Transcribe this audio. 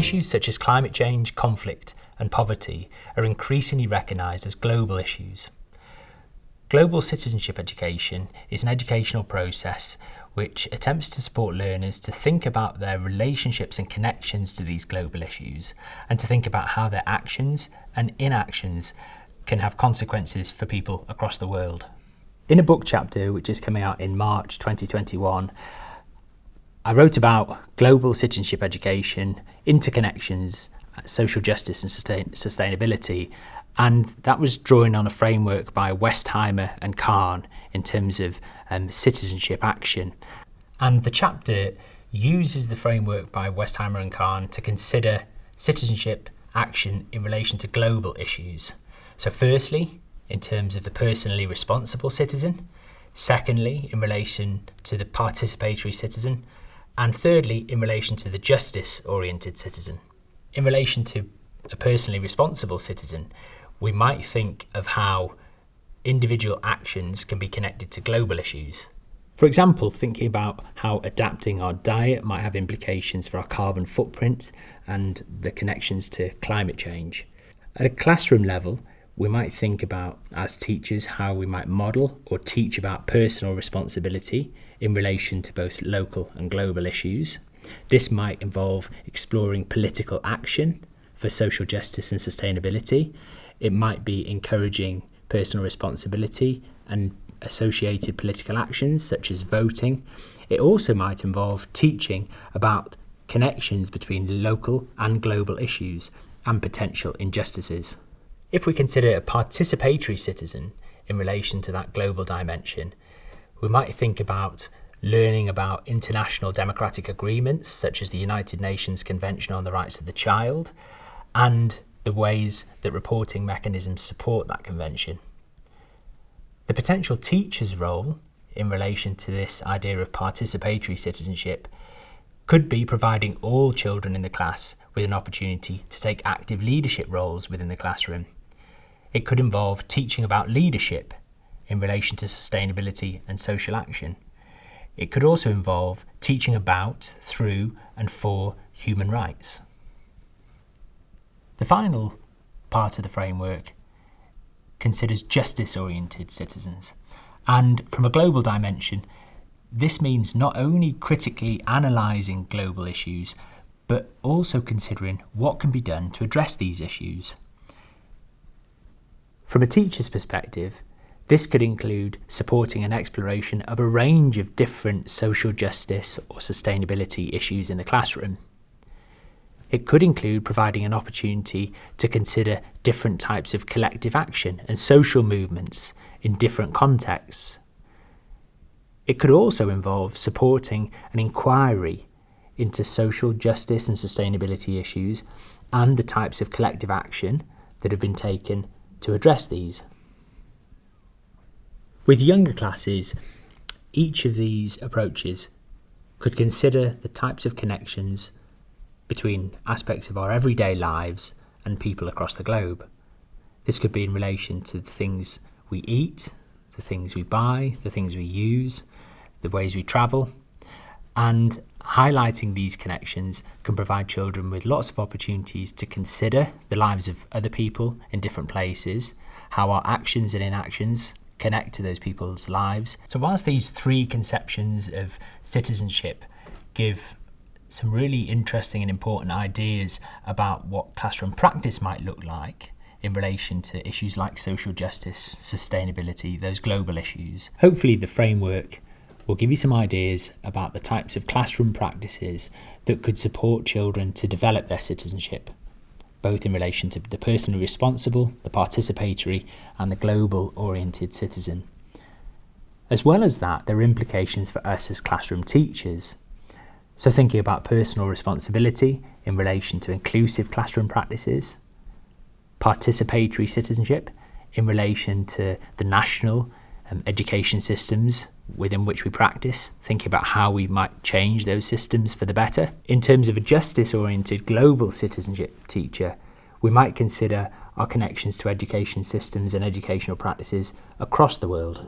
issues such as climate change, conflict and poverty are increasingly recognised as global issues. Global citizenship education is an educational process which attempts to support learners to think about their relationships and connections to these global issues, and to think about how their actions and inactions can have consequences for people across the world. In a book chapter which is coming out in March 2021, I wrote about global citizenship education, interconnections, social justice and sustainability, and that was drawing on a framework by Westheimer and Kahn in terms of citizenship action. And the chapter uses the framework by Westheimer and Kahn to consider citizenship action in relation to global issues. So firstly, in terms of the personally responsible citizen, secondly, in relation to the participatory citizen, and thirdly, in relation to the justice-oriented citizen. In relation to a personally responsible citizen, we might think of how individual actions can be connected to global issues. For example, thinking about how adapting our diet might have implications for our carbon footprint and the connections to climate change. At a classroom level, we might think about, as teachers, how we might model or teach about personal responsibility in relation to both local and global issues. This might involve exploring political action for social justice and sustainability. It might be encouraging personal responsibility and associated political actions such as voting. It also might involve teaching about connections between local and global issues and potential injustices. If we consider a participatory citizen in relation to that global dimension, we might think about learning about international democratic agreements such as the United Nations Convention on the Rights of the Child and the ways that reporting mechanisms support that convention. The potential teacher's role in relation to this idea of participatory citizenship could be providing all children in the class with an opportunity to take active leadership roles within the classroom. It could involve teaching about leadership in relation to sustainability and social action. It could also involve teaching about, through and for human rights. The final part of the framework considers justice-oriented citizens. And from a global dimension, this means not only critically analysing global issues, but also considering what can be done to address these issues. From a teacher's perspective, this could include supporting an exploration of a range of different social justice or sustainability issues in the classroom. It could include providing an opportunity to consider different types of collective action and social movements in different contexts. It could also involve supporting an inquiry into social justice and sustainability issues and the types of collective action that have been taken to address these. With younger classes, each of these approaches could consider the types of connections between aspects of our everyday lives and people across the globe. This could be in relation to the things we eat, the things we buy, the things we use, the ways we travel, and highlighting these connections can provide children with lots of opportunities to consider the lives of other people in different places, how our actions and inactions connect to those people's lives. So whilst these three conceptions of citizenship give some really interesting and important ideas about what classroom practice might look like in relation to issues like social justice, sustainability, those global issues, hopefully the framework will give you some ideas about the types of classroom practices that could support children to develop their citizenship, both in relation to the personally responsible, the participatory, and the global-oriented citizen. As well as that, there are implications for us as classroom teachers. So thinking about personal responsibility in relation to inclusive classroom practices, participatory citizenship in relation to the national education systems within which we practice, thinking about how we might change those systems for the better. In terms of a justice-oriented global citizenship teacher, we might consider our connections to education systems and educational practices across the world.